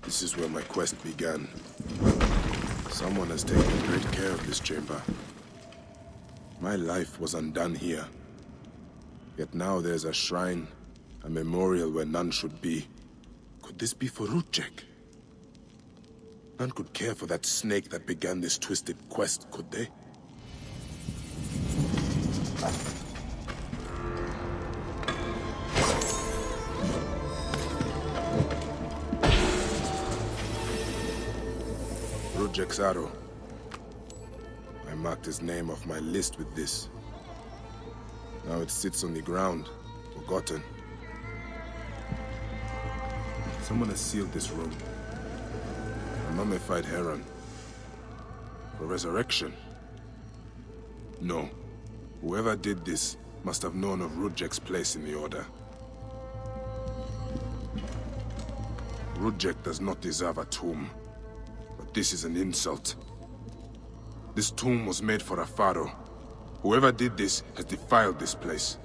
This is where my quest began. Someone has taken great care of this chamber. My life was undone here. Yet now there's a shrine, a memorial where none should be. Could this be for Rudjek? None could care for that snake that began this twisted quest, could they? Rudjek's arrow. I marked his name off my list with this. Now it sits on the ground, forgotten. Someone has sealed this room. A mummified heron. For resurrection? No. Whoever did this must have known of Rudjek's place in the Order. Rudjek does not deserve a tomb. But this is an insult. This tomb was made for a pharaoh. Whoever did this has defiled this place.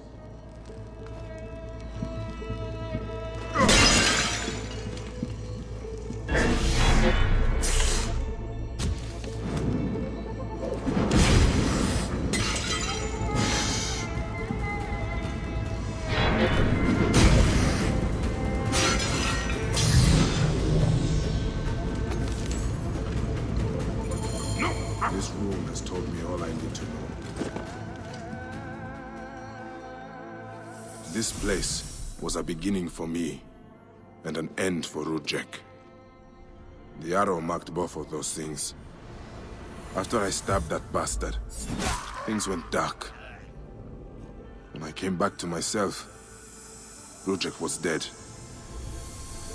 This room has told me all I need to know. This place was a beginning for me, and an end for Rudjek. The arrow marked both of those things. After I stabbed that bastard, things went dark. When I came back to myself, Rudjek was dead.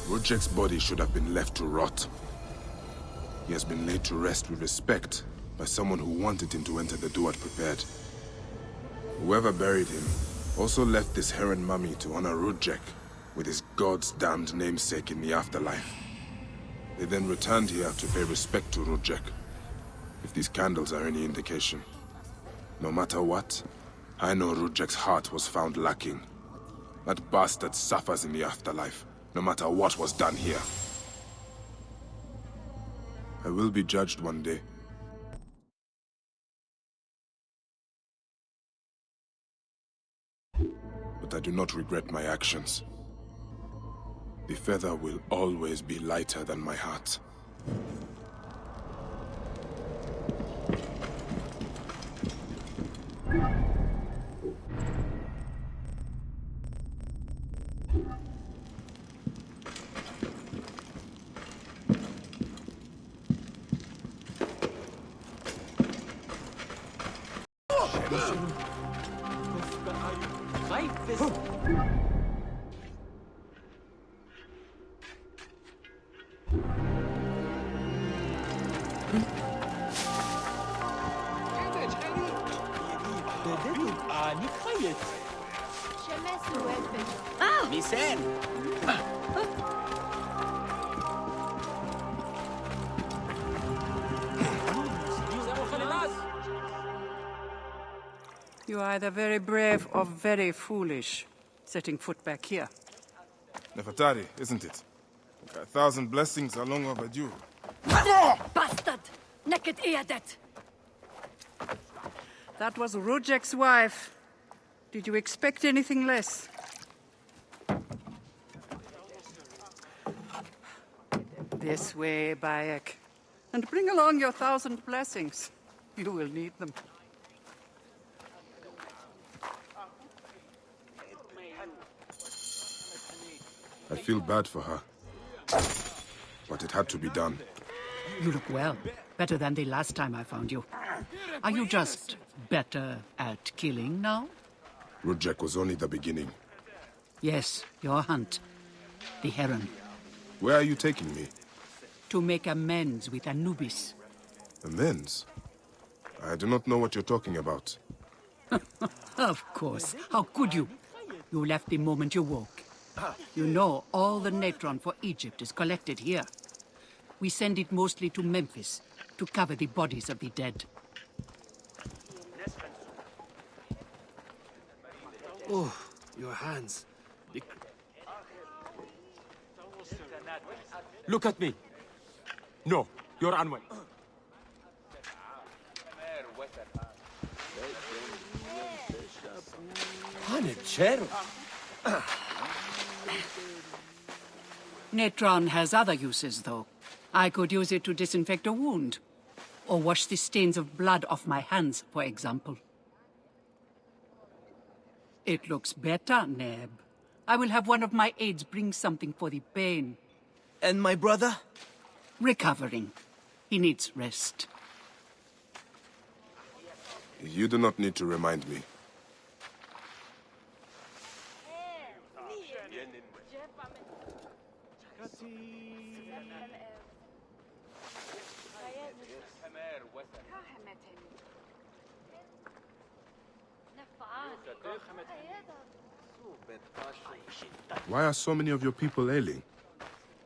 Rudjek's body should have been left to rot. He has been laid to rest with respect by someone who wanted him to enter the Duat prepared. Whoever buried him also left this heron mummy to honor Rudjek with his god's damned namesake in the afterlife. They then returned here to pay respect to Rudjek, if these candles are any indication. No matter what, I know Rudjek's heart was found lacking. That bastard suffers in the afterlife, no matter what was done here. I will be judged one day. But I do not regret my actions. The feather will always be lighter than my heart. You are either very brave or very foolish, setting foot back here. Nefertari, isn't it? 1,000 blessings are long overdue. Bastard! Naked Eadet! That was Rudjek's wife. Did you expect anything less? This way, Bayek. And bring along your 1,000 blessings. You will need them. I feel bad for her. But it had to be done. You look well. Better than the last time I found you. Are you just better at killing now? Rudjek was only the beginning. Yes, your hunt. The Heron. Where are you taking me? To make amends with Anubis. Amends? I do not know what you're talking about. Of course. How could you? You left the moment you woke. You know all the natron for Egypt is collected here. We send it mostly to Memphis, to cover the bodies of the dead. Oh, your hands. Look at me. No, you're unwell. Panachero. Natron has other uses, though. I could use it to disinfect a wound. Or wash the stains of blood off my hands, for example. It looks better, Neb. I will have one of my aides bring something for the pain. And my brother? Recovering. He needs rest. You do not need to remind me. Why are so many of your people ailing?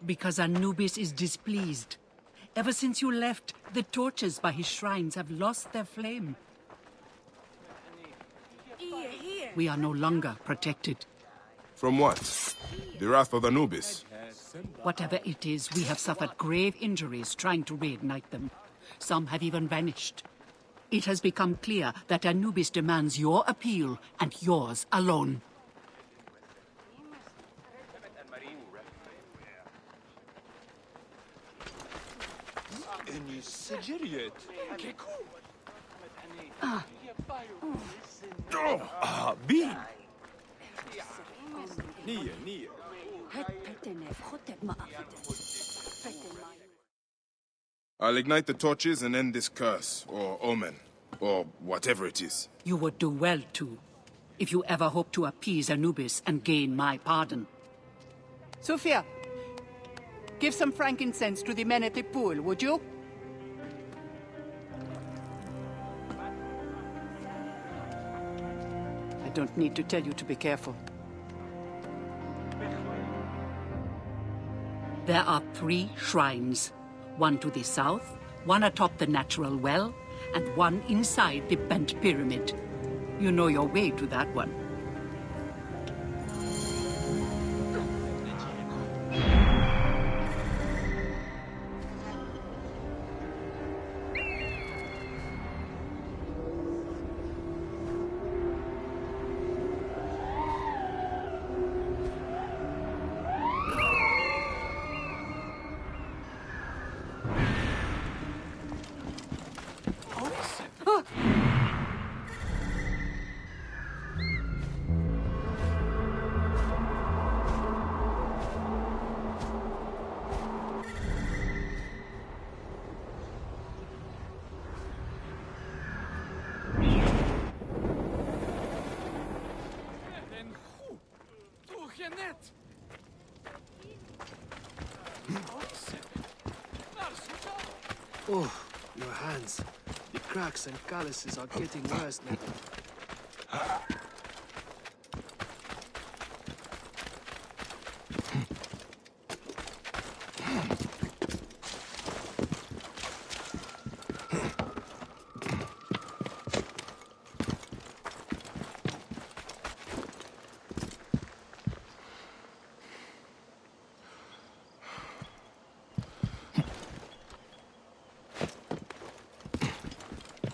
Because Anubis is displeased. Ever since you left, the torches by his shrines have lost their flame. We are no longer protected. From what? The wrath of Anubis? Whatever it is, we have suffered grave injuries trying to reignite them. Some have even vanished. It has become clear that Anubis demands your appeal, and yours alone. Bean. Nia. I'll ignite the torches and end this curse, or omen, or whatever it is. You would do well to, if you ever hope to appease Anubis and gain my pardon. Sophia, give some frankincense to the men at the pool, would you? I don't need to tell you to be careful. There are 3 shrines. One to the south, one atop the natural well, and one inside the bent pyramid. You know your way to that one. Oh, your hands. The cracks and calluses are getting worse now.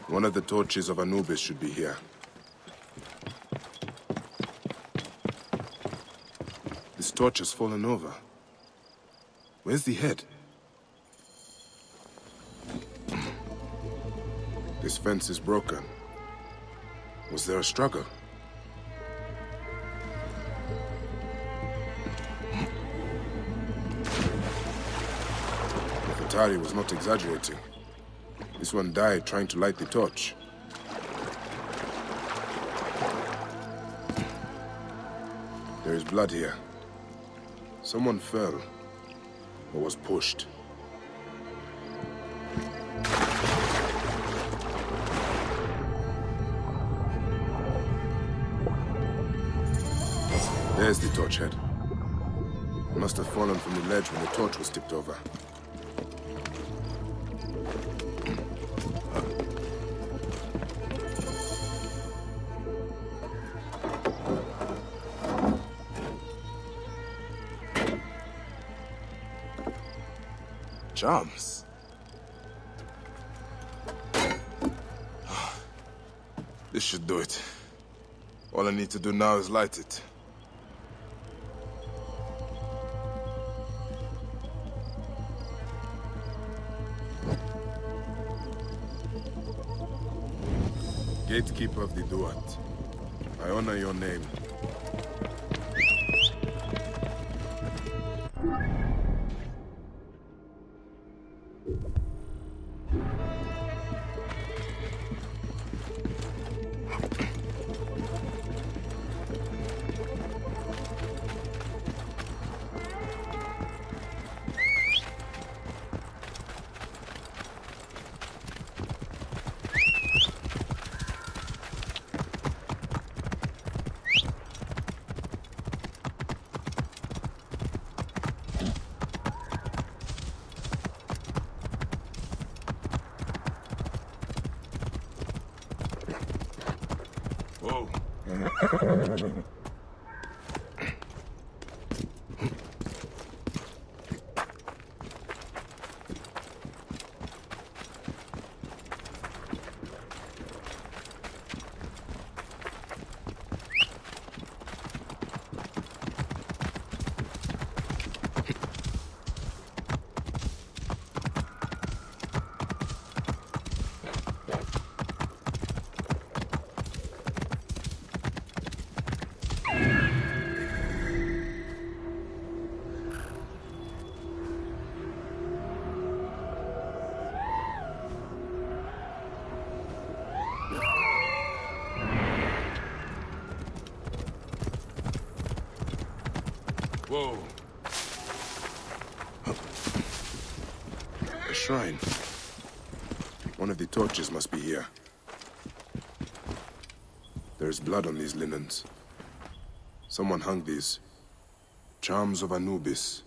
One of the torches of Anubis should be here. This torch has fallen over. Where's the head? This fence is broken. Was there a struggle? Atari was not exaggerating. This one died trying to light the torch. There is blood here. Someone fell, or was pushed. There's the torch head. It must have fallen from the ledge when the torch was tipped over. Charms. This should do it. All I need to do now is light it. Gatekeeper of the Duat, I honor your name. Whoa. Whoa. A shrine. One of the torches must be here. There's blood on these linens. Someone hung these. Charms of Anubis.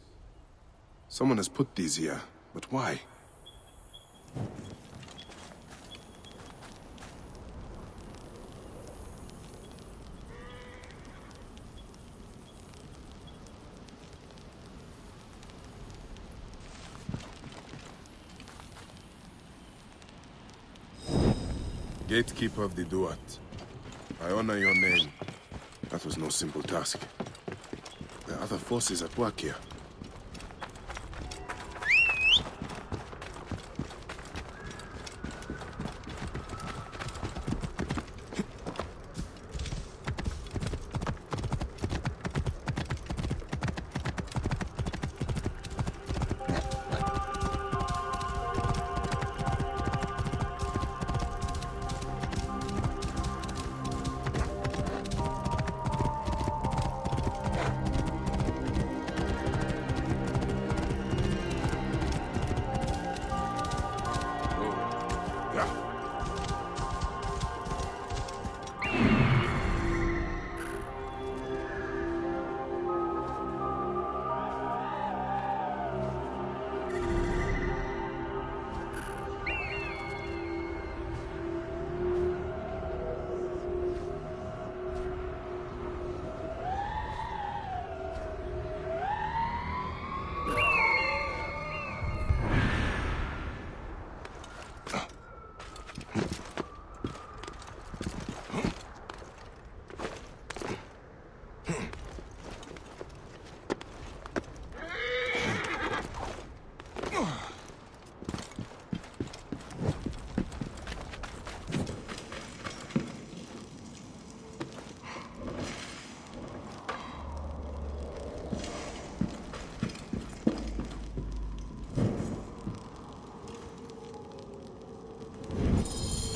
Someone has put these here, but why? Gatekeeper of the Duat, I honor your name. That was no simple task. There are other forces at work here.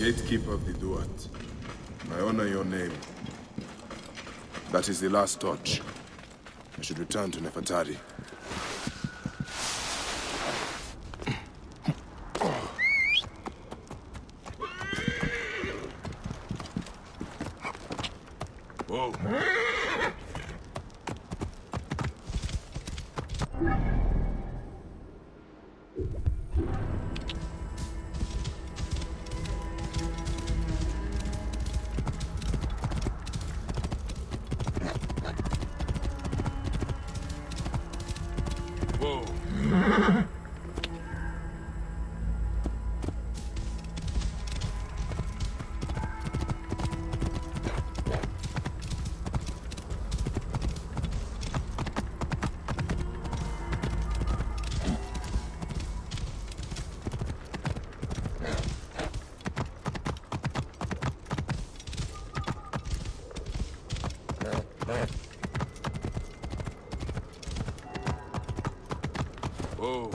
Gatekeeper of the Duat, I honor your name. That is the last torch. I should return to Nefertari. Whoa. Whoa.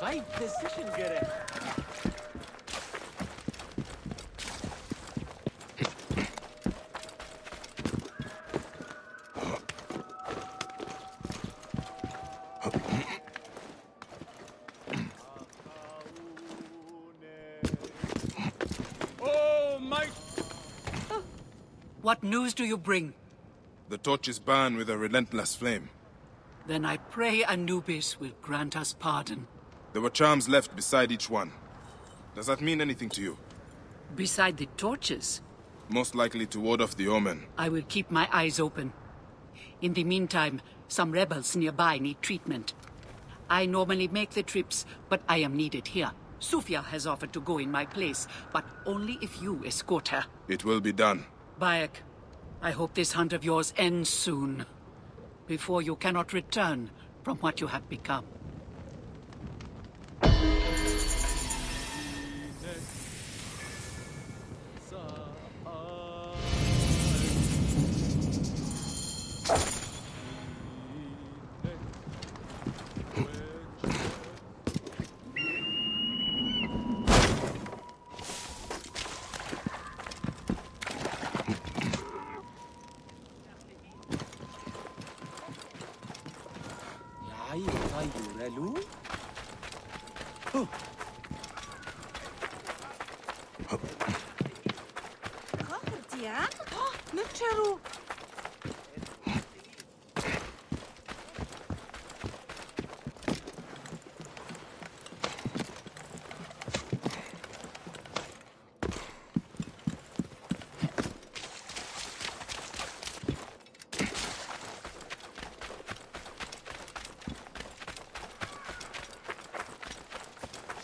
Right decision, Gareth. Oh, my... What news do you bring? The torch is burned with a relentless flame. Then I pray Anubis will grant us pardon. There were charms left beside each one. Does that mean anything to you? Beside the torches, Most likely to ward off the omen. I will keep my eyes open. In the meantime, some rebels nearby need treatment. I normally make the trips, but I am needed here. Sufia has offered to go in my place, but only if you escort her. It will be done. Bayek, I hope this hunt of yours ends soon, before you cannot return from what you have become.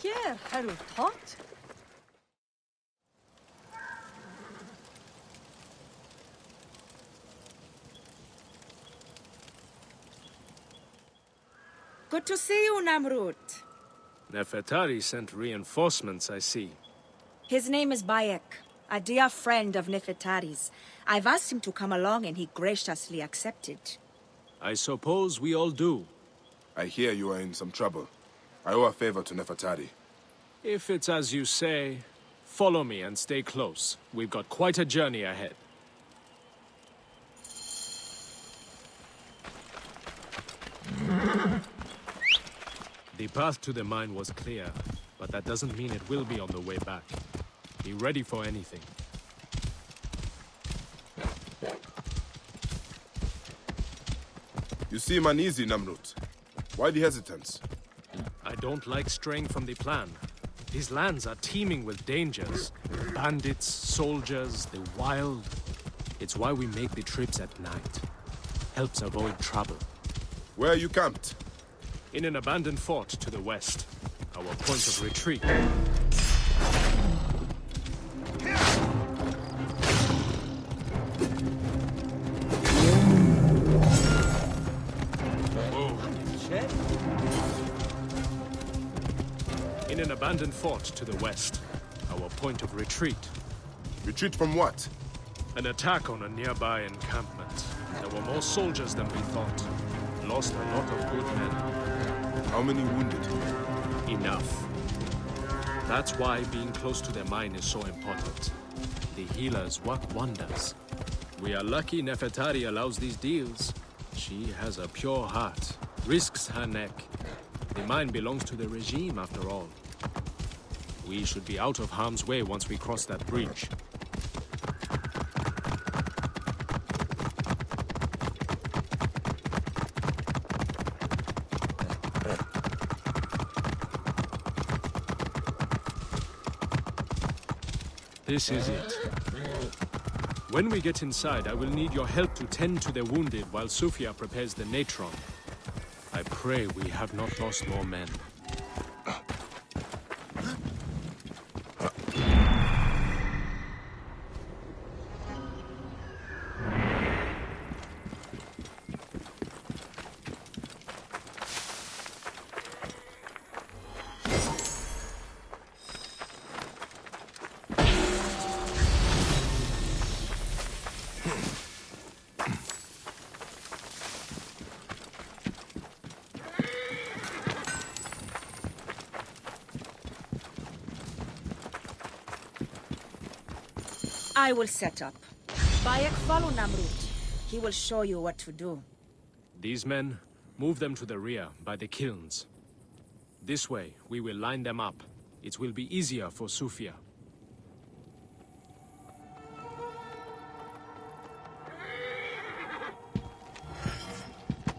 Here, Haru taught. Good to see you, Namrud. Nefertari sent reinforcements, I see. His name is Bayek, a dear friend of Nefertari's. I've asked him to come along and he graciously accepted. I suppose we all do. I hear you are in some trouble. I owe a favor to Nefertari. If it's as you say, follow me and stay close. We've got quite a journey ahead. The path to the mine was clear, but that doesn't mean it will be on the way back. Be ready for anything. You seem uneasy, Namrut. Why the hesitance? I don't like straying from the plan. These lands are teeming with dangers. Bandits, soldiers, the wild. It's why we make the trips at night. Helps avoid trouble. Where are you camped? In an abandoned fort to the west. Our point of retreat. In an abandoned fort to the west. Our point of retreat. Retreat from what? An attack on a nearby encampment. There were more soldiers than we thought. Lost a lot of good men. How many wounded? Enough. That's why being close to their mine is so important. The healers work wonders. We are lucky Nefertari allows these deals. She has a pure heart. Risks her neck. The mine belongs to the regime after all. We should be out of harm's way once we cross that bridge. This is it. When we get inside, I will need your help to tend to the wounded while Sufia prepares the natron. I pray we have not lost more men. I will set up. Bayek, follow Namrud. He will show you what to do. These men, move them to the rear, by the kilns. This way, we will line them up. It will be easier for Sufia.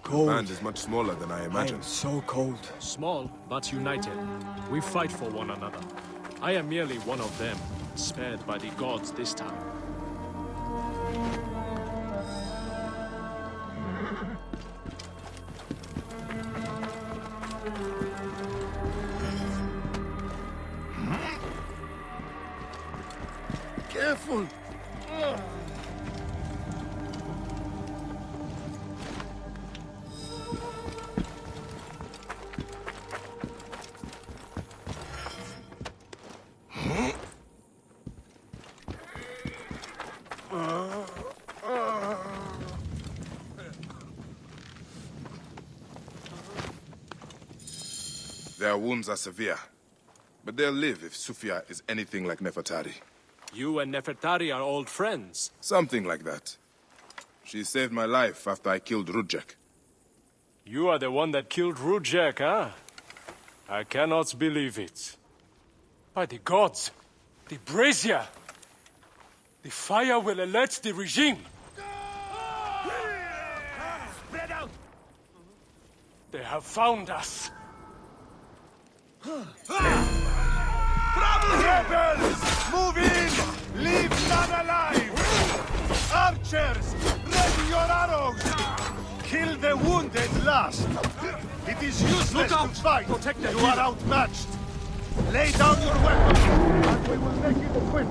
The band is much smaller than I I imagined. am so cold. Small, but united. We fight for one another. I am merely one of them, spared by the gods this time. Careful! Their wounds are severe, but they'll live if Sufia is anything like Nefertari. You and Nefertari are old friends. Something like that. She saved my life after I killed Rudjek. You are the one that killed Rudjek, huh? I cannot believe it. By the gods, the brazier! The fire will alert the regime! Spread out! They have found us! Rebels! Move in! Leave none alive! Archers! Ready your arrows! Kill the wounded last! It is useless to fight! Protect the you are outmatched! Lay down your weapons, and we will make it quick!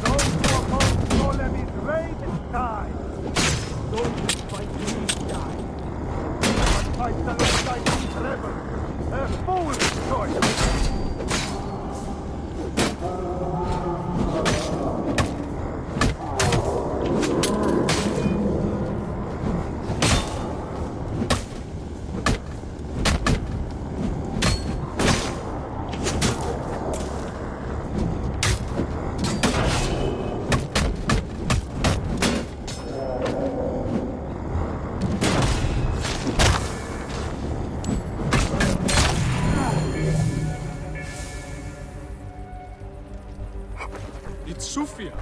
Those who oppose Ptolemy's reign die! Those who fight me die! Fight alongside these rebels! A fool's choice! It's Sufia!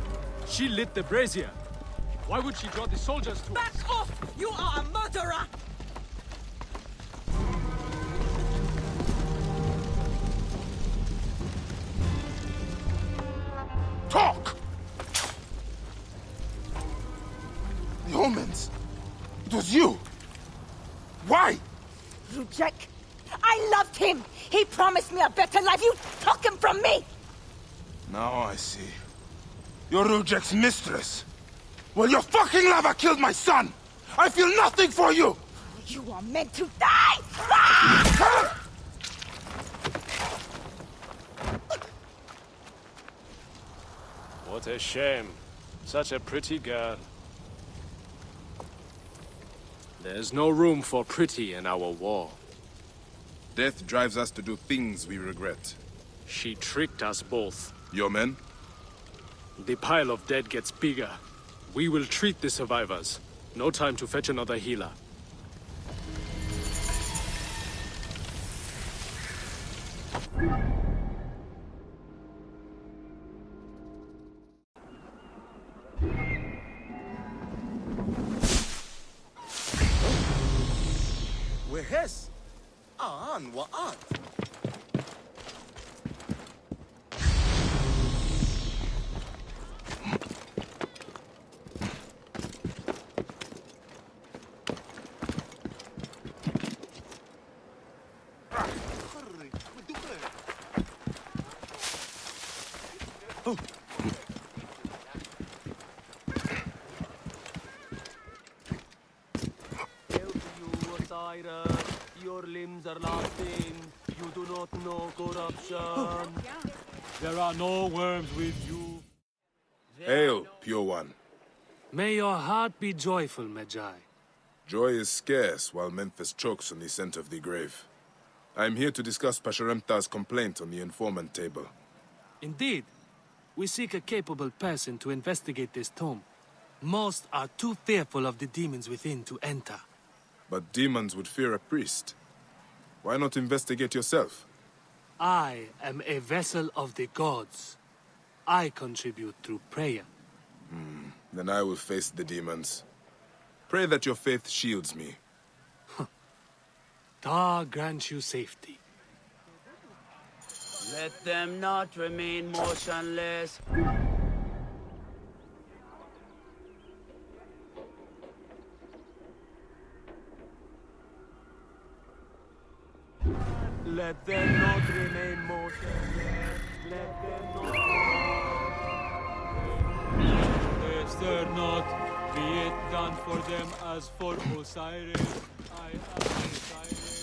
She lit the brazier! Why would she draw the soldiers to us? Back off! You are a murderer! talk! The omens. It was you. Why? Rujek, I loved him. He promised me a better life. You took him from me. Now I see. You're Rujek's mistress. Well, your fucking lava killed my son! I feel nothing for you! You are meant to die! Ah! What a shame. Such a pretty girl. There's no room for pretty in our war. Death drives us to do things we regret. She tricked us both. Your men? The pile of dead gets bigger. We will treat the survivors. No time to fetch another healer. وهس آن وآن Your limbs are lasting. You do not know corruption. There are no worms with you. Hail, Pure One. May your heart be joyful, Magi. Joy is scarce while Memphis chokes on the scent of the grave. I am here to discuss Pasherenptah's complaint on the informant table. Indeed. We seek a capable person to investigate this tomb. Most are too fearful of the demons within to enter. But demons would fear a priest. Why not investigate yourself? I am a vessel of the gods. I contribute through prayer. Then I will face the demons. Pray that your faith shields me. Ta grant you safety. Let them not remain motionless. Let them not remain motionless. Let them not. Is there not? Be it done for them as for Osiris. I am Osiris.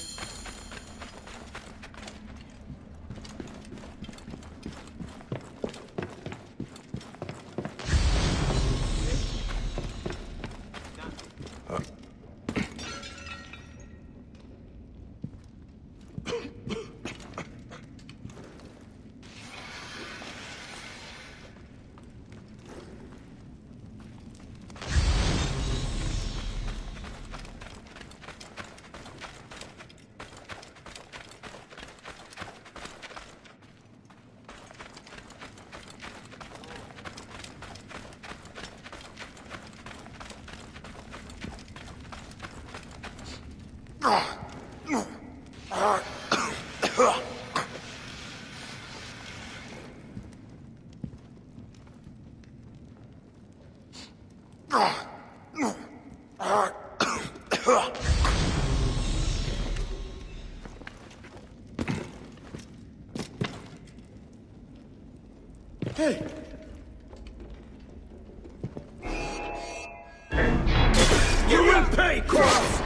Hey! You will pay, Cross!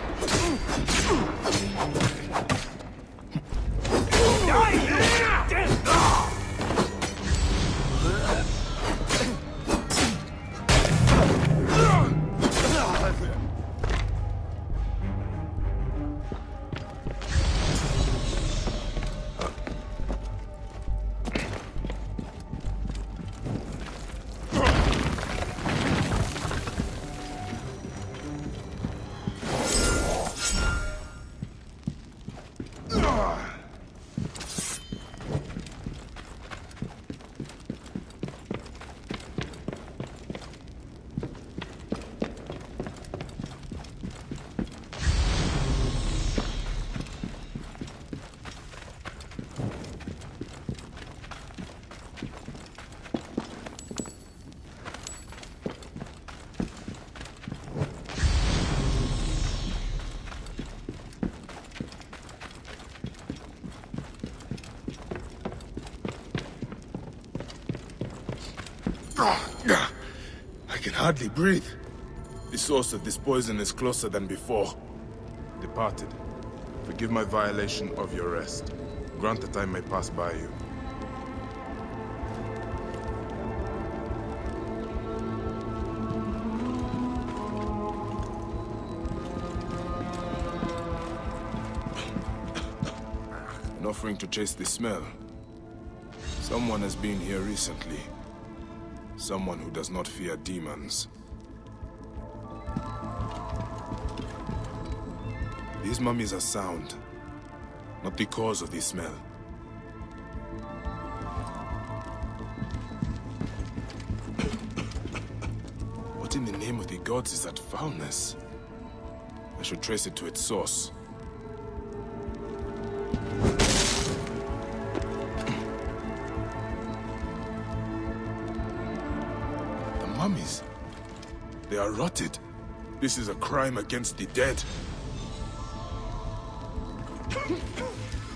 I can hardly breathe. The source of this poison is closer than before. Departed, forgive my violation of your rest. Grant that I may pass by you. An offering to chase the smell. Someone has been here recently. Someone who does not fear demons. These mummies are sound, not the cause of the smell. What in the name of the gods is that foulness? I should trace it to its source. The mummies, they are rotted. This is a crime against the dead.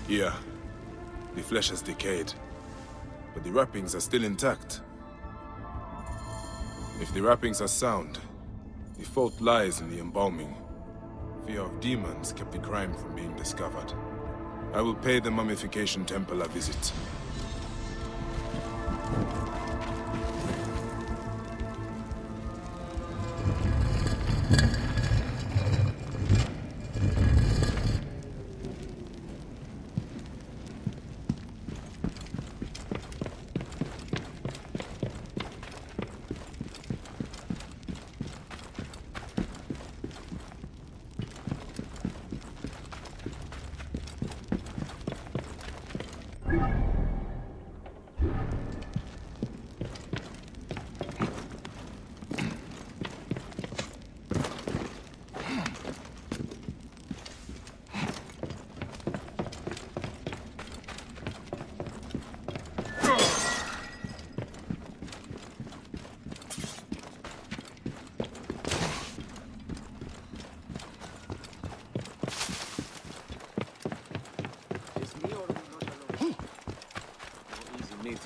Here, the flesh has decayed, but the wrappings are still intact. If the wrappings are sound, the fault lies in the embalming. Fear of demons kept the crime from being discovered. I will pay the Mummification Temple a visit.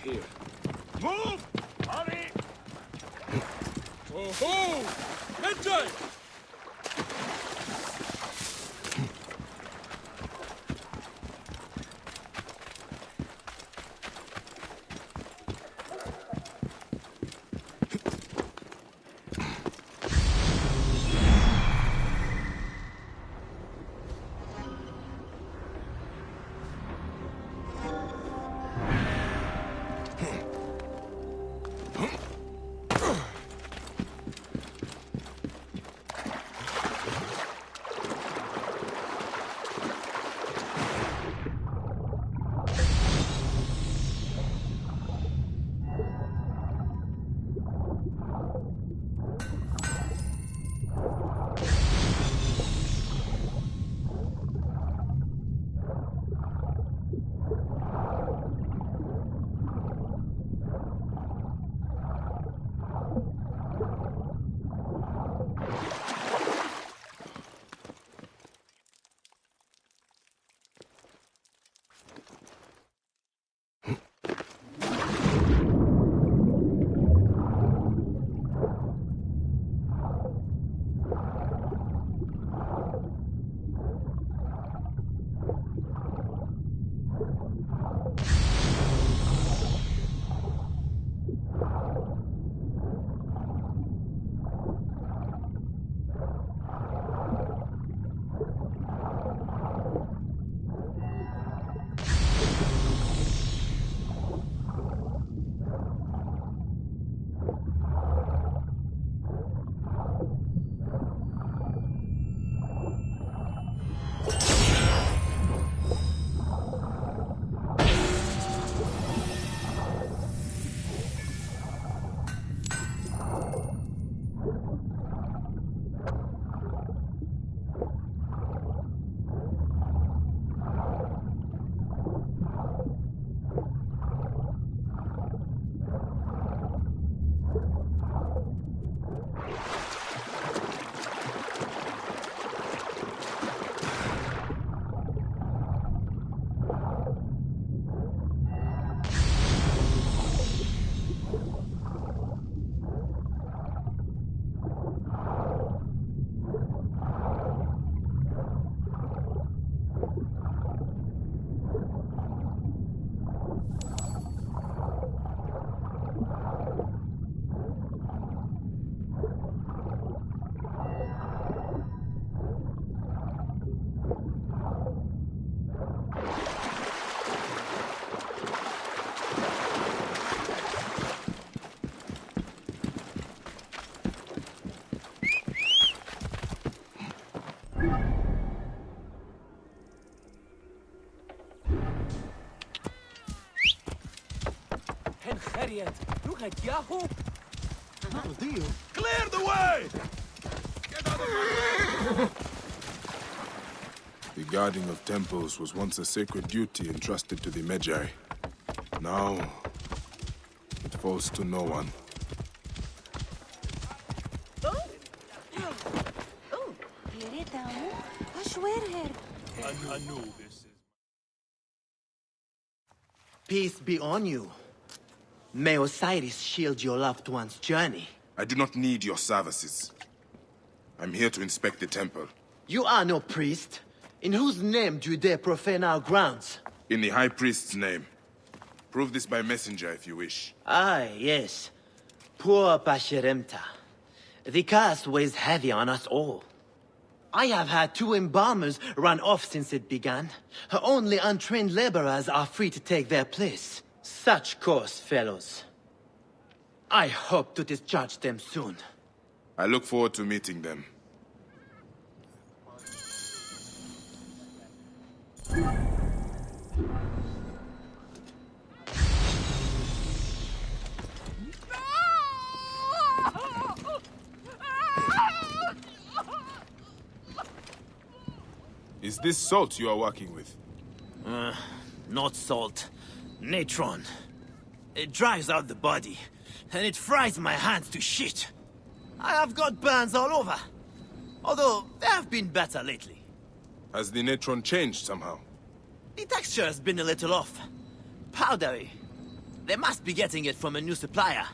Here. Move! Hurry! Oh ho! Enter! Clear the way! The guarding of temples was once a sacred duty entrusted to the Magi. Now, it falls to no one. Anubis. Peace be on you. May Osiris shield your loved one's journey. I do not need your services. I'm here to inspect the temple. You are no priest. In whose name do you dare profane our grounds? In the High Priest's name. Prove this by messenger if you wish. Ah, yes. Poor Pasheremta. The curse weighs heavy on us all. I have had 2 embalmers run off since it began. Only untrained laborers are free to take their place. Such coarse fellows. I hope to discharge them soon. I look forward to meeting them. Is this salt you are working with? Not salt. Natron. It dries out the body, and it fries my hands to shit. I have got burns all over. Although, they have been better lately. Has the natron changed somehow? The texture has been a little off. Powdery. They must be getting it from a new supplier.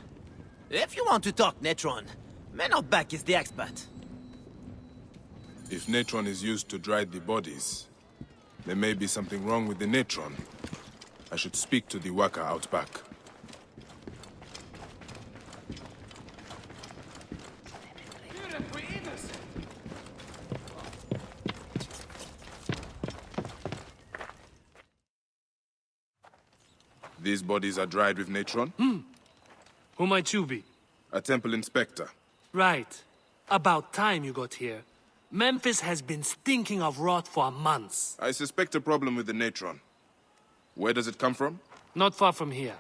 If you want to talk natron, Menobek is the expert. If natron is used to dry the bodies, there may be something wrong with the natron. I should speak to the worker out back. These bodies are dried with natron? Who might you be? A temple inspector. Right. About time you got here. Memphis has been stinking of rot for months. I suspect a problem with the natron. Where does it come from? Not far from here.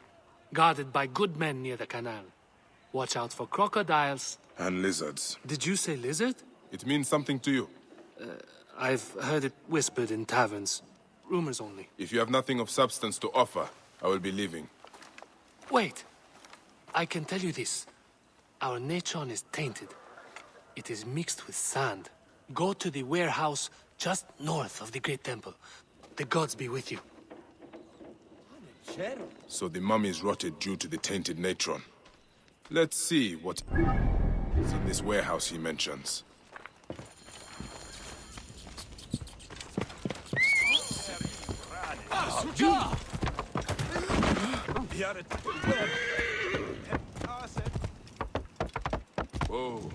Guarded by good men near the canal. Watch out for crocodiles. And lizards. Did you say lizard? It means something to you. I've heard it whispered in taverns. Rumors only. If you have nothing of substance to offer, I will be leaving. Wait. I can tell you this. Our natron is tainted. It is mixed with sand. Go to the warehouse just north of the Great Temple. The gods be with you. So the mummies rotted due to the tainted natron. Let's see what is in this warehouse he mentions. Whoa.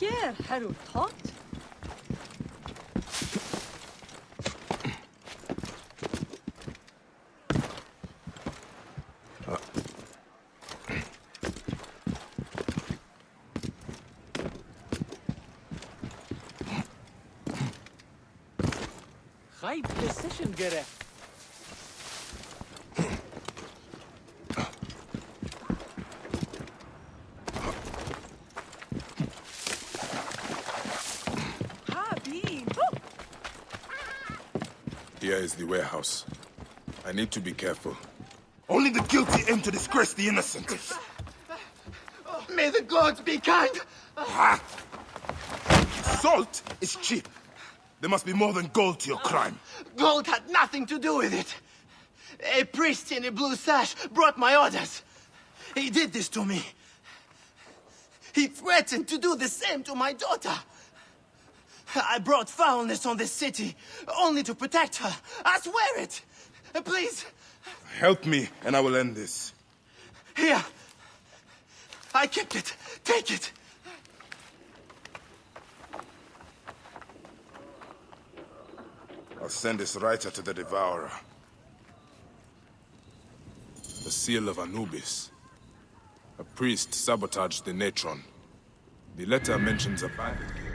Here, Harut Hot. High precision gerecht. Here is the warehouse. I need to be careful. Only the guilty aim to disgrace the innocent. May the gods be kind! Salt is cheap. There must be more than gold to your crime. Gold had nothing to do with it. A priest in a blue sash brought my orders. He did this to me. He threatened to do the same to my daughter. I brought foulness on this city, only to protect her. I swear it! Please! Help me, and I will end this. Here! I kept it. Take it! I'll send this writer to the Devourer. The seal of Anubis. A priest sabotaged the Natron. The letter mentions a bandit guild.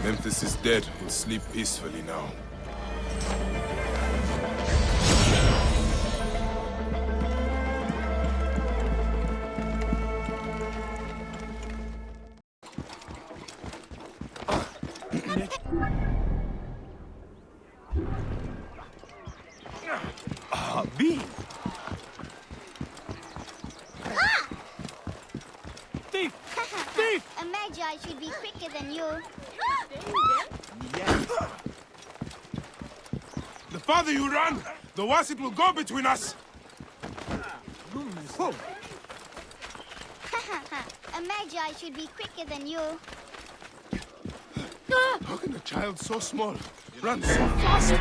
Memphis is dead. We'll sleep peacefully now. Bean! Thief! A magi should be quicker than you. The farther you run, the worse it will go between us. A magi should be quicker than you. How can a child so small run so fast?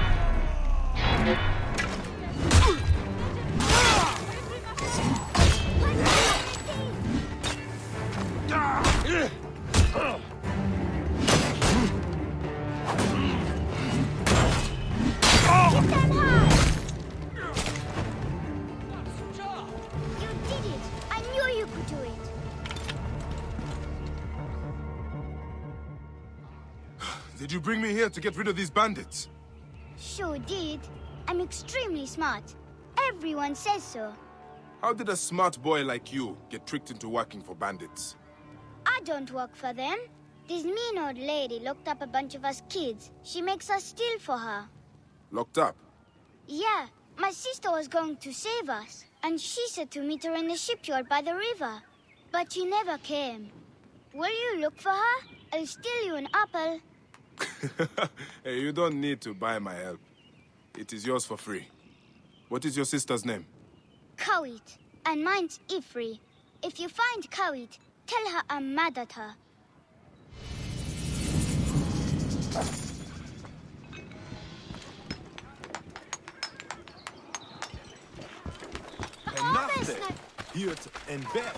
You did it! I knew you could do it! Did you bring me here to get rid of these bandits? Sure did. I'm extremely smart. Everyone says so. How did a smart boy like you get tricked into working for bandits? I don't work for them. This mean old lady locked up a bunch of us kids. She makes us steal for her. Locked up? Yeah, my sister was going to save us, and she said to meet her in the shipyard by the river. But she never came. Will you look for her? I'll steal you an apple. Hey, you don't need to buy my help. It is yours for free. What is your sister's name? Kawit, and mine's Ifri. If you find Kawit, tell her I'm mad at her. Nachte, Hirt en Berg.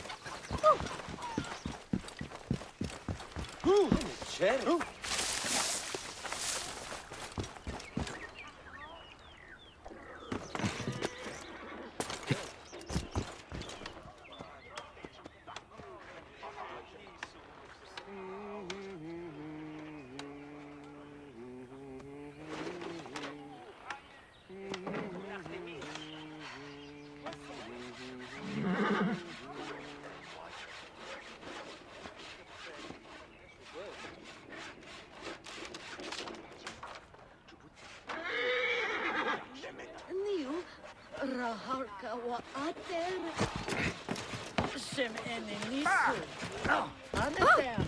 Niu, Rahalka wa ater. Shem enenisu. Anetem.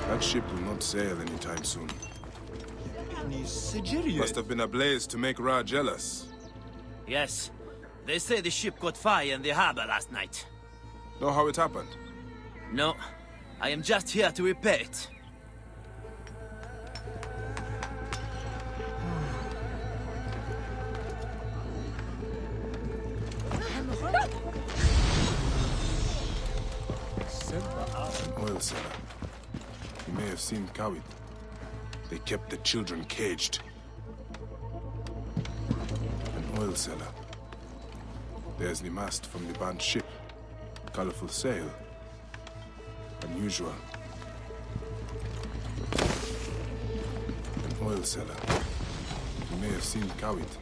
That ship will not sail anytime soon. Must have been a blaze to make Ra jealous. Yes. They say the ship caught fire in the harbor last night. Know how it happened? No. I am just here to repair it. An oil seller. You may have seen Kawit. They kept the children caged. An oil seller. There's the mast from the banned ship. Colorful sail. Unusual. An oil seller. You may have seen Kawit.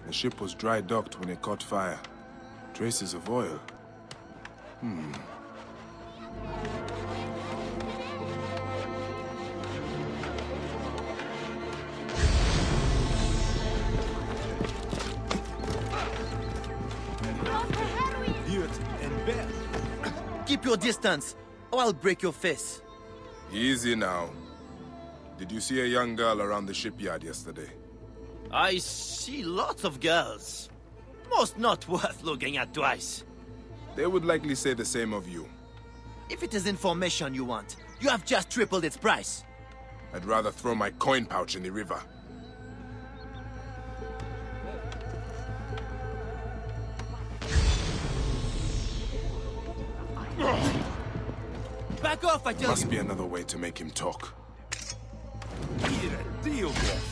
The ship was dry docked when it caught fire. Traces of oil. Keep your distance, or I'll break your face. Easy now. Did you see a young girl around the shipyard yesterday? I see lots of girls. Most not worth looking at twice. They would likely say the same of you. If it is information you want, you have just tripled its price. I'd rather throw my coin pouch in the river. Back off, I tell you! Must be another way to make him talk. Deal with.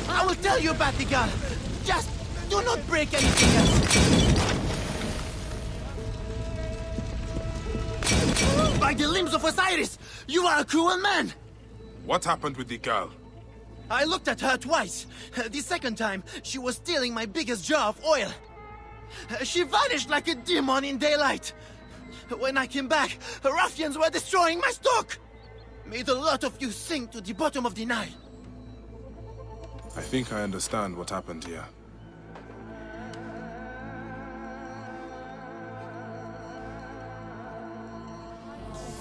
I will tell you about the girl. Just do not break anything else. By the limbs of Osiris, you are a cruel man. What happened with the girl? I looked at her twice. The second time, she was stealing my biggest jar of oil. She vanished like a demon in daylight. When I came back, ruffians were destroying my stock. May the lot of you sink to the bottom of the Nile. I think I understand what happened here.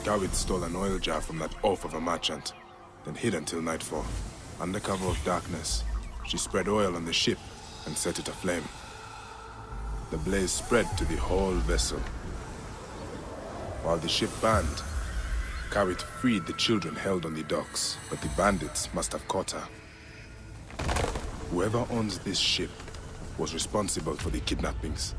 Kawit stole an oil jar from that oaf of a merchant, then hid until nightfall. Under cover of darkness, she spread oil on the ship and set it aflame. The blaze spread to the whole vessel. While the ship burned, Kawit freed the children held on the docks, but the bandits must have caught her. Whoever owns this ship was responsible for the kidnappings.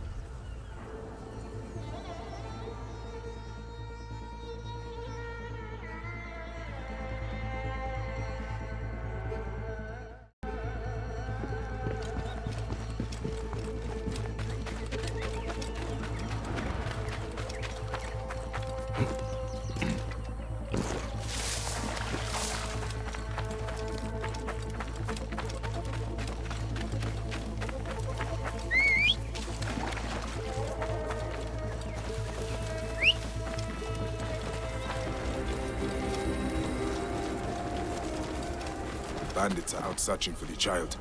Bandits are out searching for the child.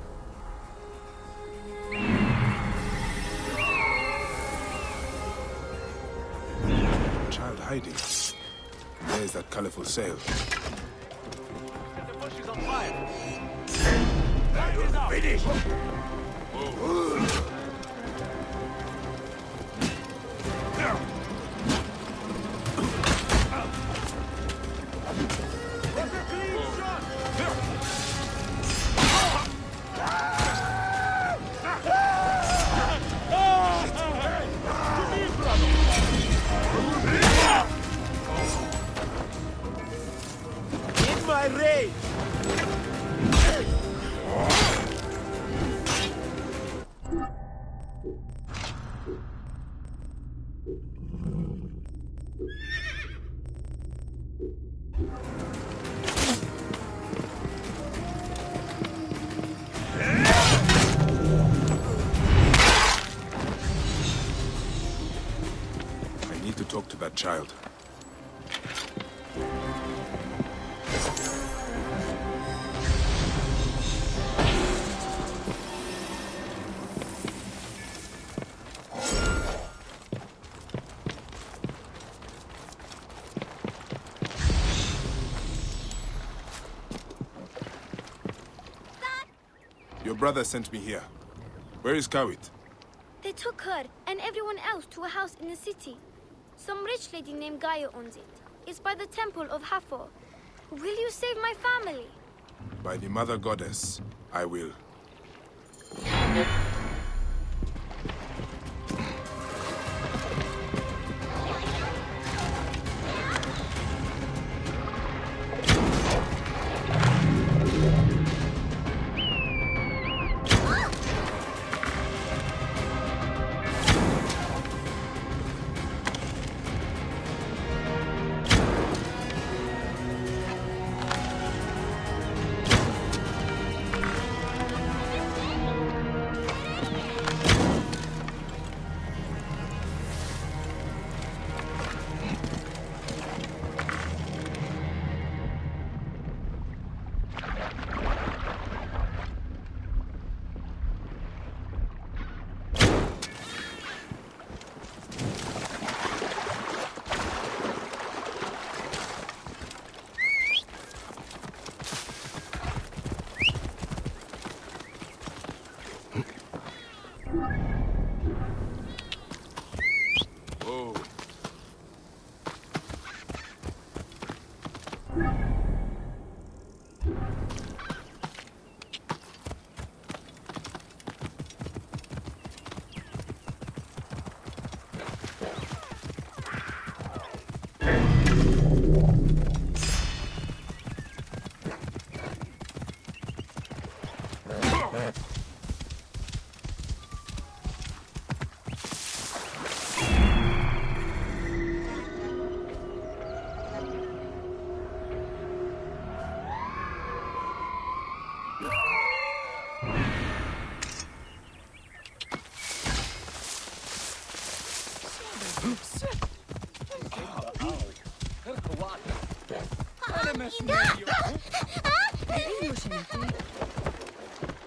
Child hiding. There's that colorful sail. The bush is on fire. That is finished. In my rage! I need to talk to that child. Your brother sent me here. Where is Kawit? They took her and everyone else to a house in the city. Some rich lady named Gaia owns it. It's by the temple of Hathor. Will you save my family? By the Mother Goddess, I will.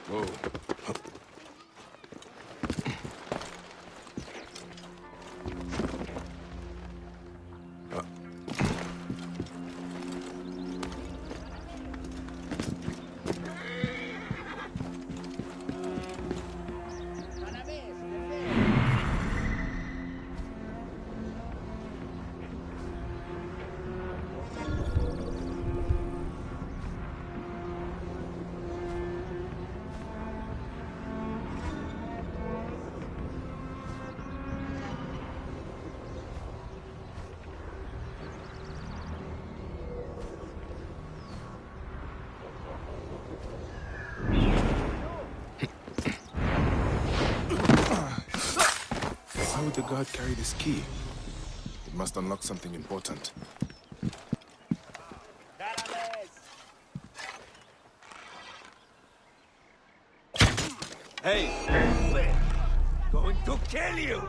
Whoa. Why would the guard carry this key? It must unlock something important. Hey! Going to kill you!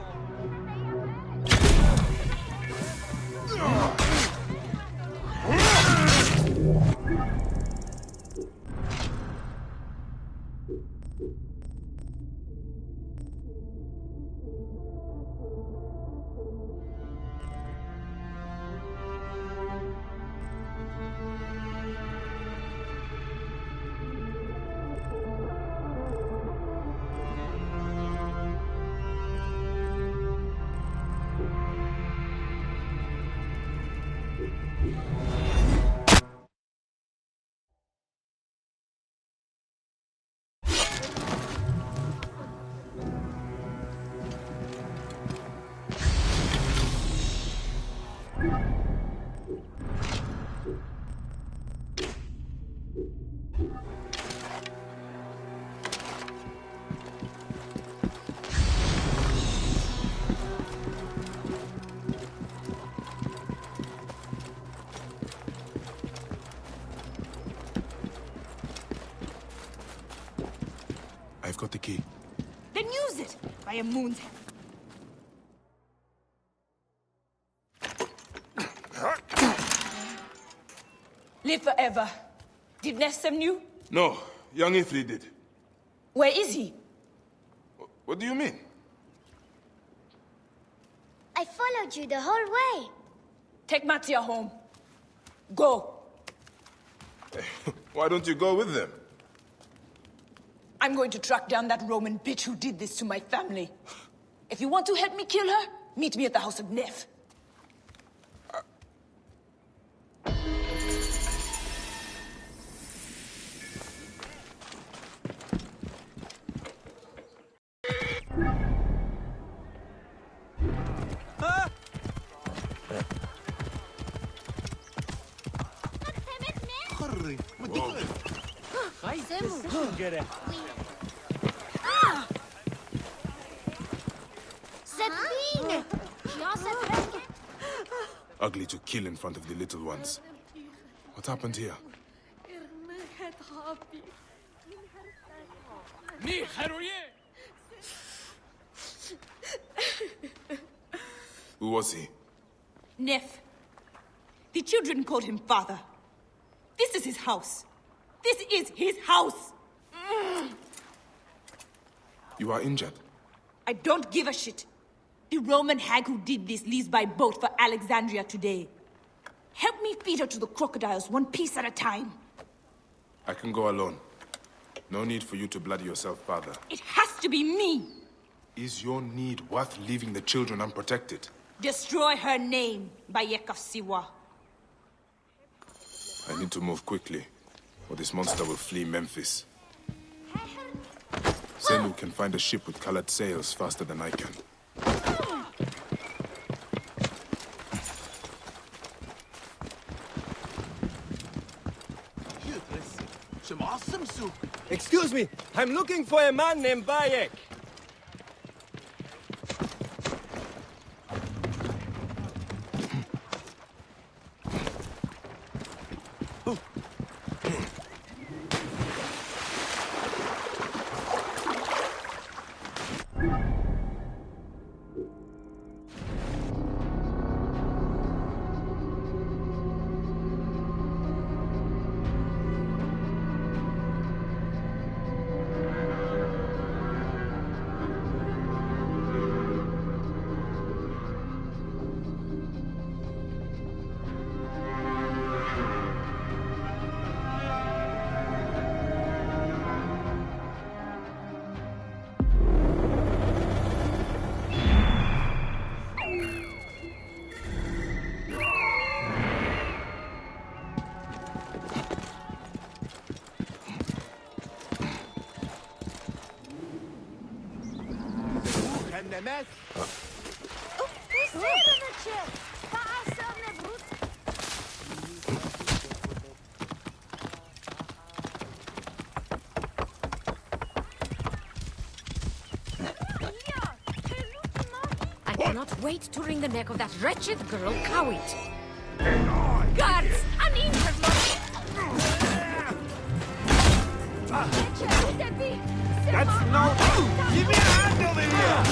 got the key. Then use it, by a moon's hand. Live forever. Did Nef send you? No, young Ifrit did. Where is he? What do you mean? I followed you the whole way. Take Matia home. Go. Why don't you go with them? I'm going to track down that Roman bitch who did this to my family. If you want to help me kill her, meet me at the house of Nef. Ugly to kill in front of the little ones. What happened here? Who was he? Nef. The children called him father. This is his house. This is his house! You are injured. I don't give a shit. The Roman hag who did this leaves by boat for Alexandria today. Help me feed her to the crocodiles, one piece at a time. I can go alone. No need for you to bloody yourself, father. It has to be me! Is your need worth leaving the children unprotected? Destroy her name, Bayek of Siwa. I need to move quickly, or this monster will flee Memphis. Zenu can find a ship with colored sails faster than I can. Excuse me, I'm looking for a man named Bayek. I cannot wait to wring the neck of that wretched girl, Kawit. Guards! An interlock! That's no... Give me a hand over here!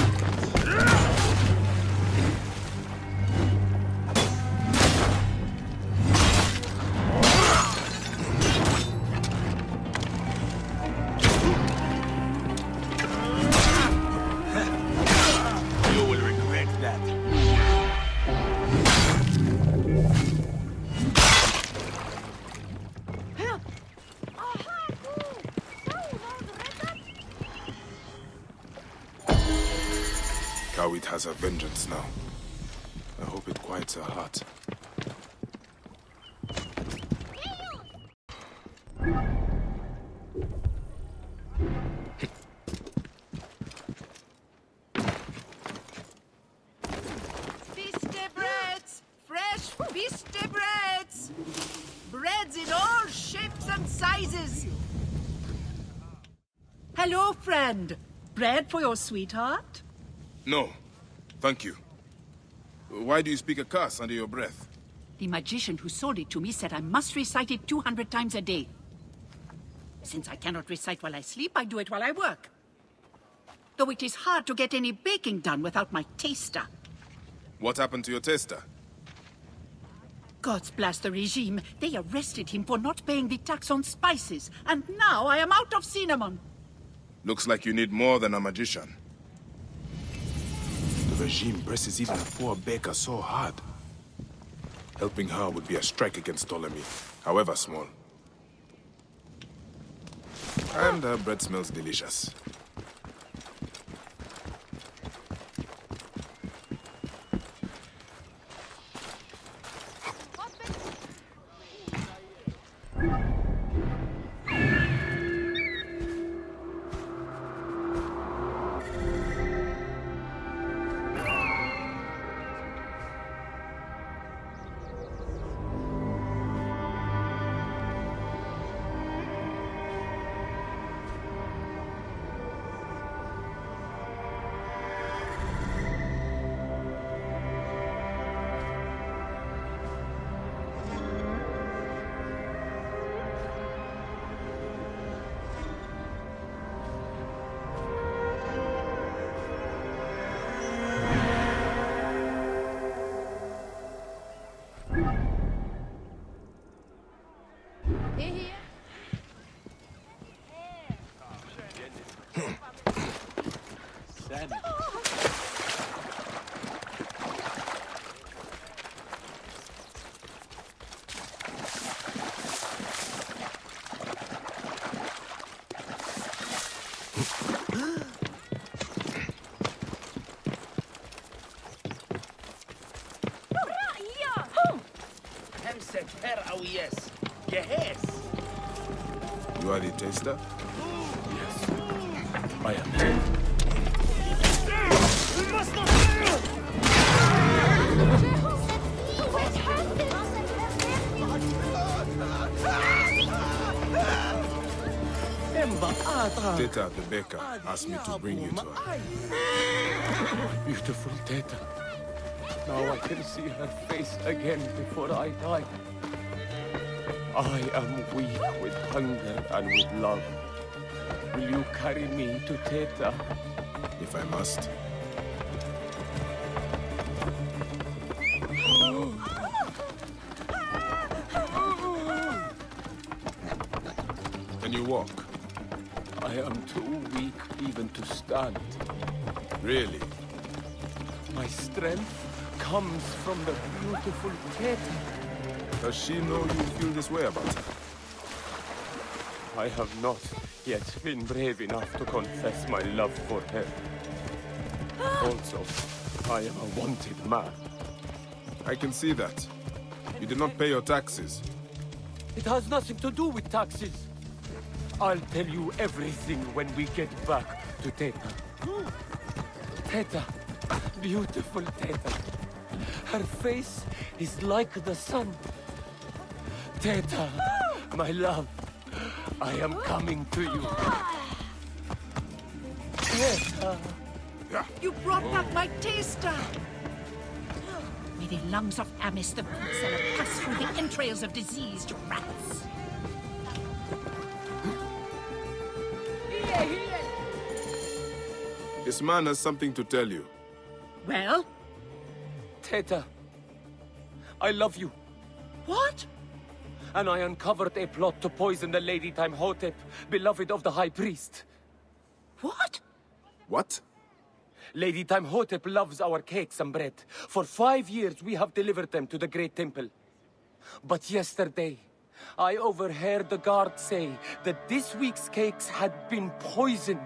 You will regret that. Kawit has her vengeance now. I hope it quiets her heart. Biste breads! Fresh biste breads! Breads in all shapes and sizes! Hello, friend. Bread for your sweetheart? No, thank you. Why do you speak a curse under your breath? The magician who sold it to me said I must recite it 200 times a day. Since I cannot recite while I sleep, I do it while I work. though it is hard to get any baking done without my taster. What happened to your taster? Gods blast the regime. They arrested him for not paying the tax on spices, and now I am out of cinnamon. Looks like you need more than a magician. The regime presses even a poor baker so hard. Helping her would be a strike against Ptolemy, however small. And her bread smells delicious. You are the taster? Yes. I am. We must not fail! Teta, the baker, asked me to bring you to her. Beautiful Teta. Now I can see her face again before I die. I am weak with hunger and with love. Will you carry me to Teta? If I must. Can you walk? I am too weak even to stand. Really? My strength comes from the beautiful Teta. Does she know you feel this way about her? I have not yet been brave enough to confess my love for her. Also, I am a wanted man. I can see that. You did not pay your taxes. It has nothing to do with taxes. I'll tell you everything when we get back to Teta. Teta, beautiful Teta. Her face is like the sun. Teta, my love, I am coming to you. Teta. You brought back my taster! May the lungs of Amis the Boot Seller pass through the entrails of diseased rats. This man has something to tell you. Well? Teta, I love you. What? And I uncovered a plot to poison the Lady Timehotep, beloved of the High Priest. What? What? Lady Timehotep loves our cakes and bread. For 5 years we have delivered them to the Great Temple. But yesterday, I overheard the guard say that this week's cakes had been poisoned.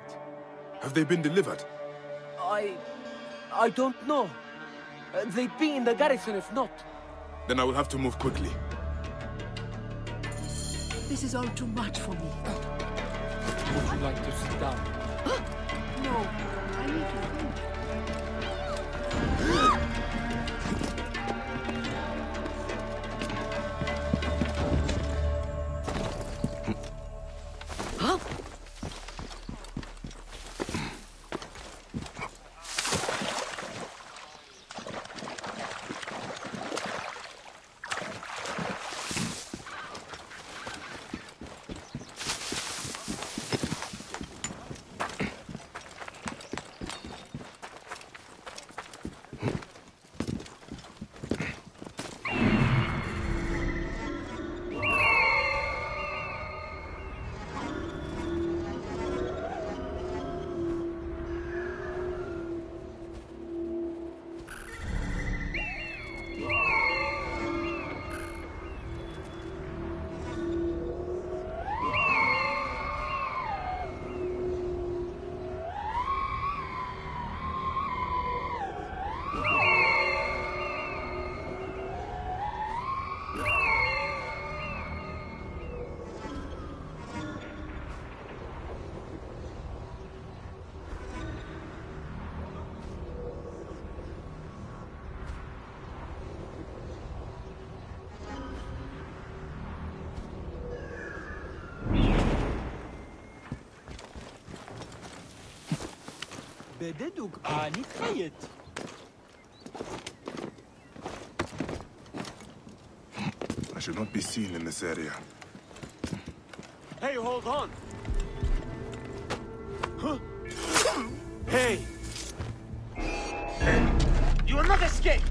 Have they been delivered? I don't know. They'd be in the garrison if not. Then I will have to move quickly. This is all too much for me. Would you like to sit down? No, I need to think. Huh? بددوك آني خيط. I should not be seen in this area. Hey, hold on! Huh? Hey! You will not escape!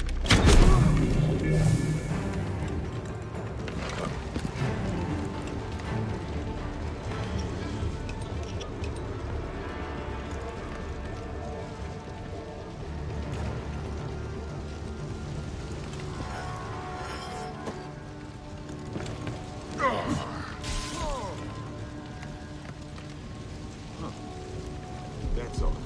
That's all.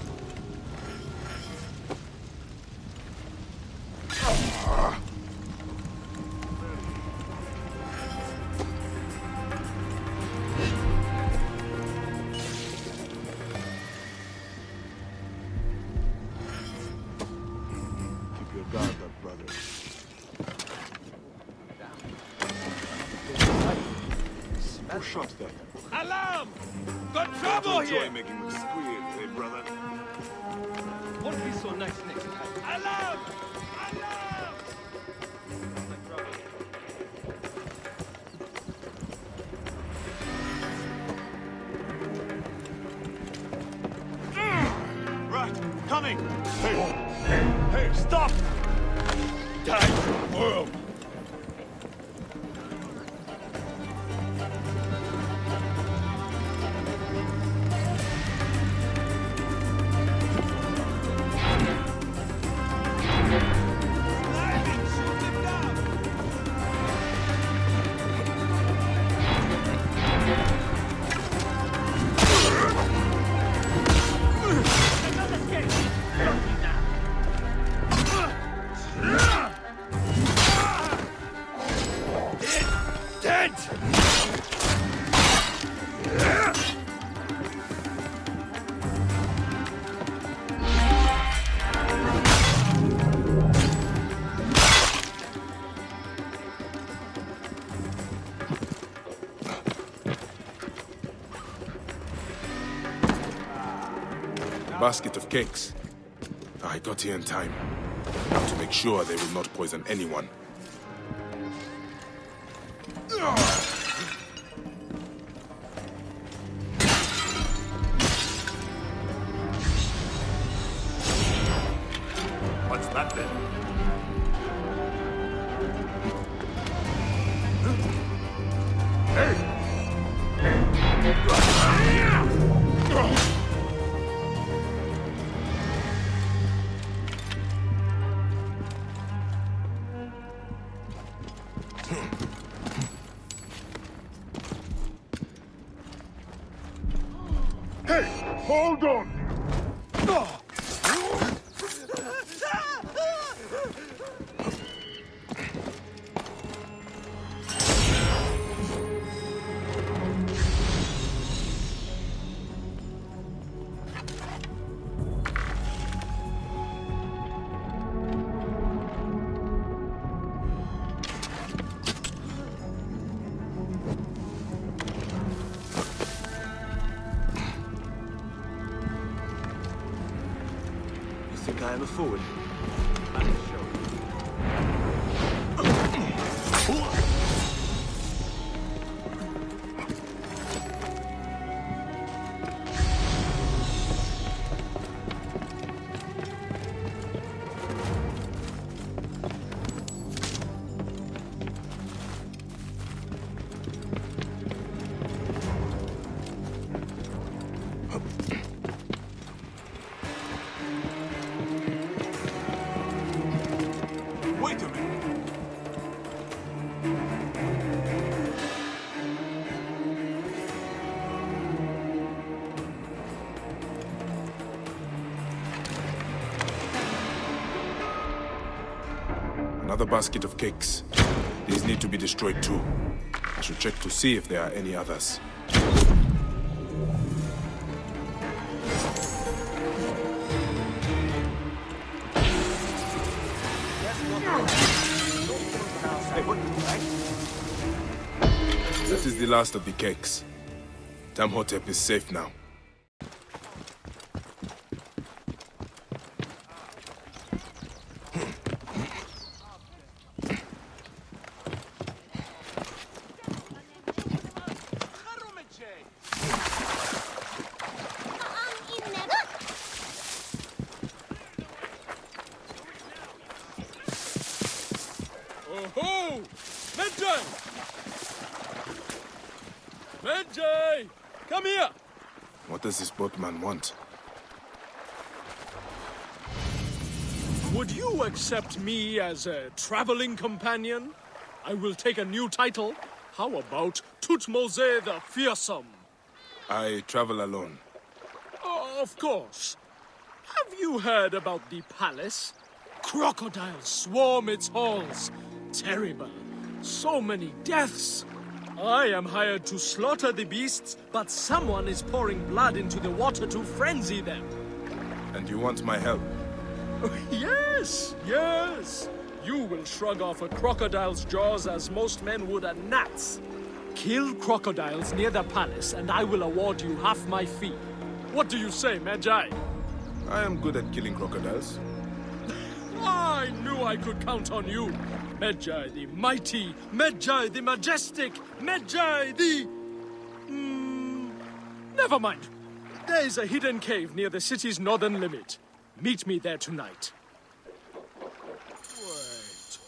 Keep your guard up, brother. Who shot that? Alarm! Got trouble here! making me squeal, hey, brother. Won't be so nice next time. Alarm! Alarm! Right, coming! Hey, stop! Die, world! Basket of cakes. I got here in time. Now to make sure they will not poison anyone. What's that then? Hey, hold on! Think I am a fool? Wait a minute! Another basket of cakes. These need to be destroyed too. I should check to see if there are any others. That is the last of the cakes. Tamhotep is safe now. Medjay! Come here! What does this boatman want? Would you accept me as a traveling companion? I will take a new title. How about Tutmose the Fearsome? I travel alone. Of course. Have you heard about the palace? Crocodiles swarm its halls. Terrible. So many deaths. I am hired to slaughter the beasts, but someone is pouring blood into the water to frenzy them. And you want my help? Yes, yes. You will shrug off a crocodile's jaws as most men would a gnat's. Kill crocodiles near the palace, and I will award you half my fee. What do you say, Medjay? I am good at killing crocodiles. I knew I could count on you. Medjay the mighty, Medjay the majestic, Medjay the... Never mind. There is a hidden cave near the city's northern limit. Meet me there tonight. Wait.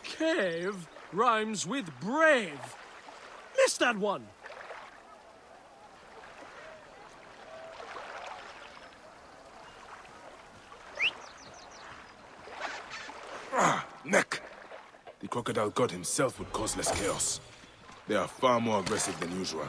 Cave rhymes with brave. Missed that one. Neck! The crocodile god himself would cause less chaos. They are far more aggressive than usual.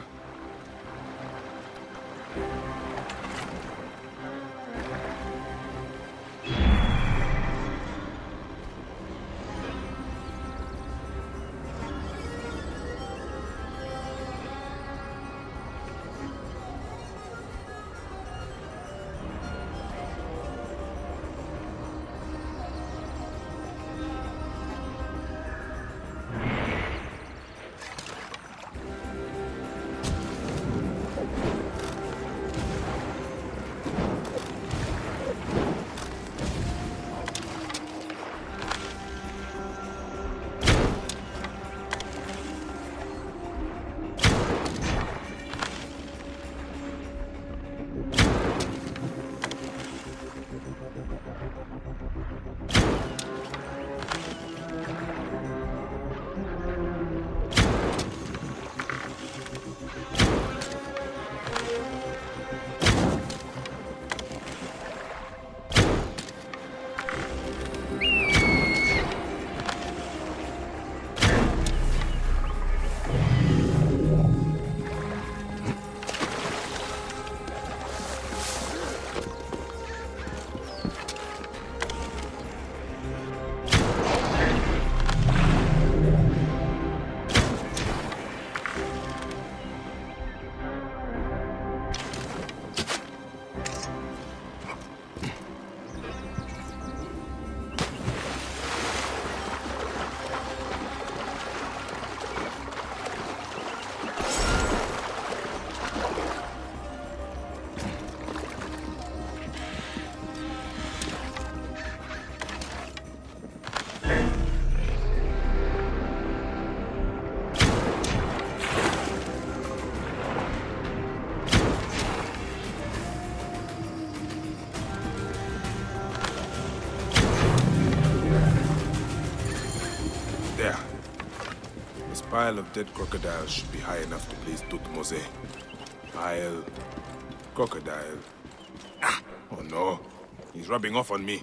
Pile of dead crocodiles should be high enough to please Tutmose. Pile... crocodile... Ah! Oh no! He's rubbing off on me.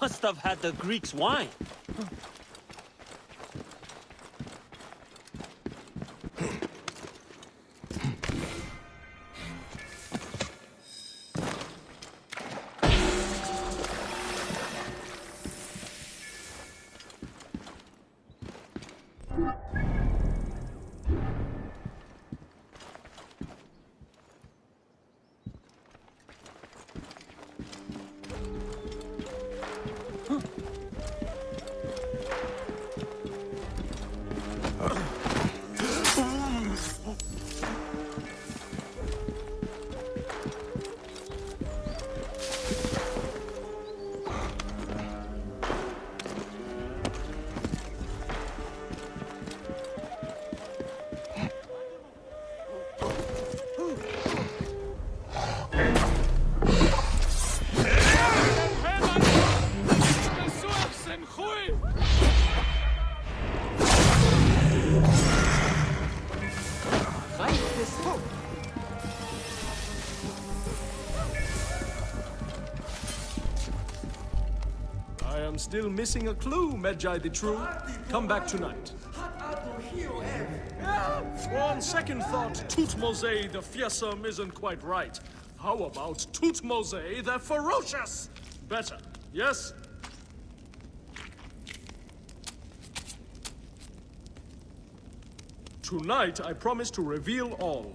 Must have had the Greeks' wine. Still missing a clue, Medjay the True. Come back tonight. On second thought, Tutmose the fearsome isn't quite right. How about Tutmose the ferocious? Better, yes? Tonight, I promise to reveal all.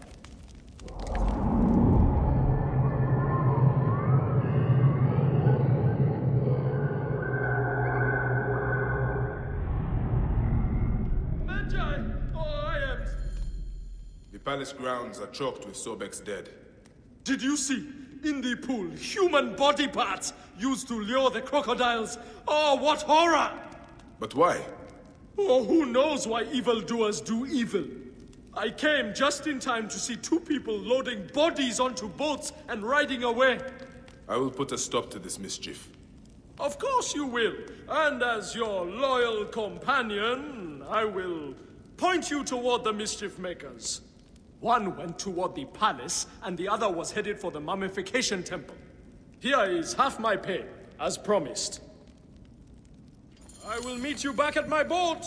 The palace grounds are choked with Sobek's dead. Did you see? In the pool, human body parts used to lure the crocodiles. Oh, what horror! But why? Oh, who knows why evildoers do evil? I came just in time to see two people loading bodies onto boats and riding away. I will put a stop to this mischief. Of course you will. And as your loyal companion, I will point you toward the mischief makers. One went toward the palace, and the other was headed for the mummification temple. Here is half my pay, as promised. I will meet you back at my boat!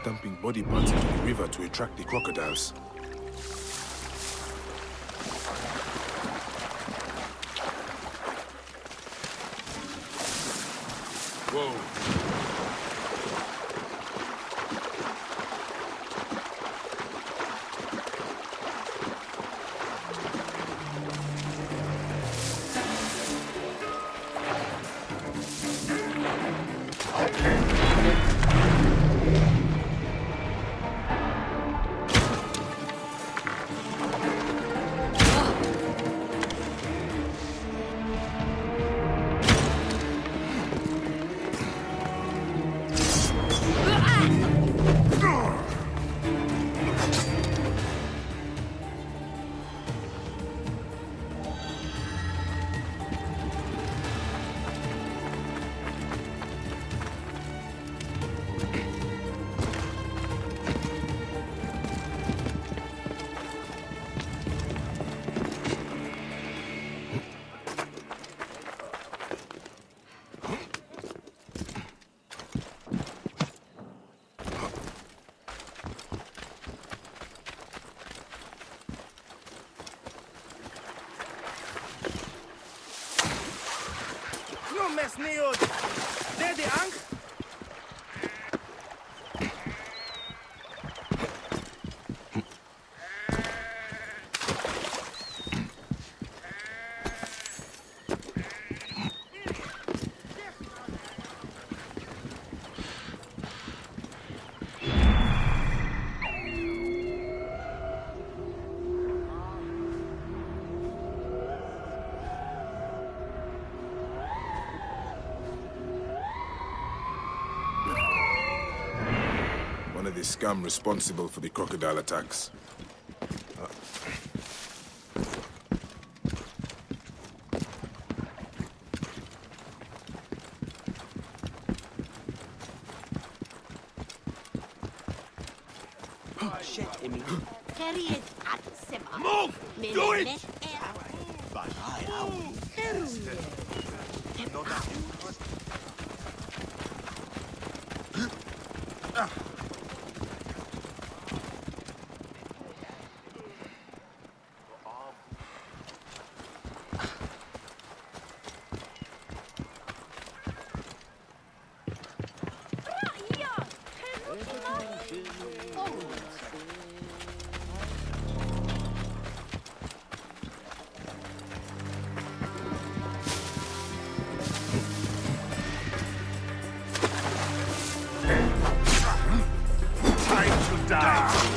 Dumping body parts into the river to attract the crocodiles. Whoa. Neod! Daddy Ang? The scum responsible for the crocodile attacks. Move! Do it! Time to die!